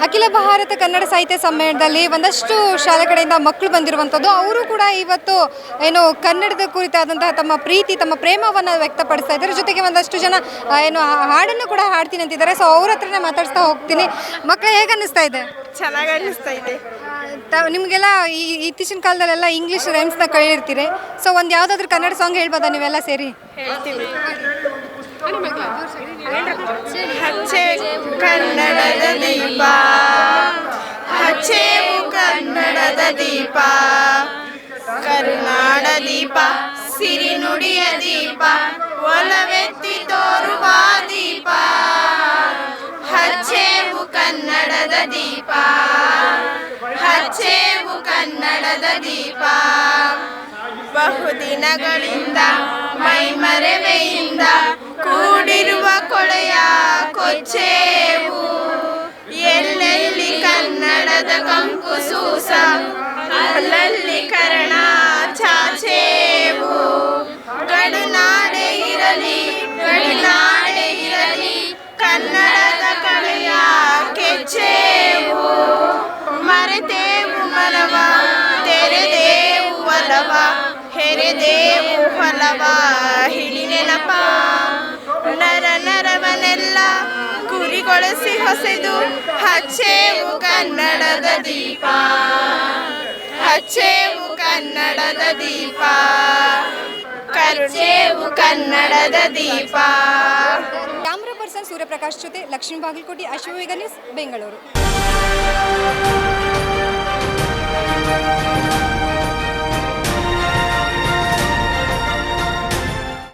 ಅಖಿಲ ಭಾರತ ಕನ್ನಡ ಸಾಹಿತ್ಯ ಸಮ್ಮೇಳನದಲ್ಲಿ ಒಂದಷ್ಟು ಶಾಲೆ ಕಡೆಯಿಂದ ಮಕ್ಕಳು ಬಂದಿರುವಂಥದ್ದು. ಅವರು ಕೂಡ ಇವತ್ತು ಏನು ಕನ್ನಡದ ಕುರಿತಾದಂತಹ ತಮ್ಮ ಪ್ರೀತಿ, ತಮ್ಮ ಪ್ರೇಮವನ್ನು ವ್ಯಕ್ತಪಡಿಸ್ತಾ ಇದ್ದಾರೆ. ಜೊತೆಗೆ ಒಂದಷ್ಟು ಜನ ಏನು ಹಾಡನ್ನು ಕೂಡ ಹಾಡ್ತೀನಿ ಅಂತಿದ್ದಾರೆ. ಸೊ ಅವ್ರ ಹತ್ರನೇ ಮಾತಾಡ್ಸ್ತಾ ಹೋಗ್ತೀನಿ. ಮಕ್ಕಳು ಹೇಗೆ ಅನ್ನಿಸ್ತಾ ಇದೆ? ಚೆನ್ನಾಗಿ ಅನ್ನಿಸ್ತಾ ಇದೆ. ನಿಮಗೆಲ್ಲ ಇತ್ತೀಚಿನ ಕಾಲದಲ್ಲೆಲ್ಲ ಇಂಗ್ಲೀಷ್ ರೈಮ್ಸ್ನ ಕಲಿಯಿರ್ತೀರಿ. ಸೊ ಒಂದು ಯಾವುದಾದ್ರೂ ಕನ್ನಡ ಸಾಂಗ್ ಹೇಳ್ಬೋದಾ ನೀವೆಲ್ಲ ಸೇರಿ? ಹೇಳ್ತೀವಿ. ಹಚ್ಚೆವು ಕನ್ನಡದ ದೀಪ, ಹಚ್ಚೆವು ಕನ್ನಡದ ದೀಪ, ಕರುನಾಡ ದೀಪ, ಸಿರಿನುಡಿಯ ದೀಪ, ಒಲವೆತ್ತಿ ತೋರುವ ದೀಪ. ಹಚ್ಚೆವು ಕನ್ನಡದ ದೀಪ, ಹಚ್ಚೆವು ಕನ್ನಡದ ದೀಪ. ಬಹುದಿನಗಳಿಂದ ಮೈಮರೆವೆಯಿಂದ ಕೂಡಿರುವ ಕೊಳೆಯ ಕೊಚ್ಚೇವು. ಎಲ್ಲೆಲ್ಲಿ ಕನ್ನಡದ ಕಂಪು ಸೂಸ, ಅಲ್ಲಲ್ಲಿ ಕರ್ಣ ಚಾಚೇವು. ಗಡುನಾಡೆ ಇರಲಿ, ಗಡಿನಾಡೆ ಇರಲಿ, ಕನ್ನಡದ ಕಳೆಯ ಕೆಚ್ಚೇವು. ಮರೆತೇವು ಮನವ, ತೆರೆದೇವು ಒಲವ, ಹೆರೆದೇವು ಹೊಲವ ಹಿಡಿ ನೆನಪ. ನರ ನರವನೆಲ್ಲ ಗುರಿಗೊಳಿಸಿ ಹೊಸೆದು ಹಚ್ಚೇವು ಕನ್ನಡದ ದೀಪ, ಹಚ್ಚೇವು ಕನ್ನಡದ ದೀಪ, ಕಚ್ಚೇವು ಕನ್ನಡದ ದೀಪ. ಕ್ಯಾಮ್ರಾ ಪರ್ಸನ್ ಸೂರ್ಯಪ್ರಕಾಶ್ ಜೊತೆ ಲಕ್ಷ್ಮೀ ಬಾಗಲಕೋಟೆ, ಅಶ್ವವೇಗ ನ್ಯೂಸ್, ಬೆಂಗಳೂರು.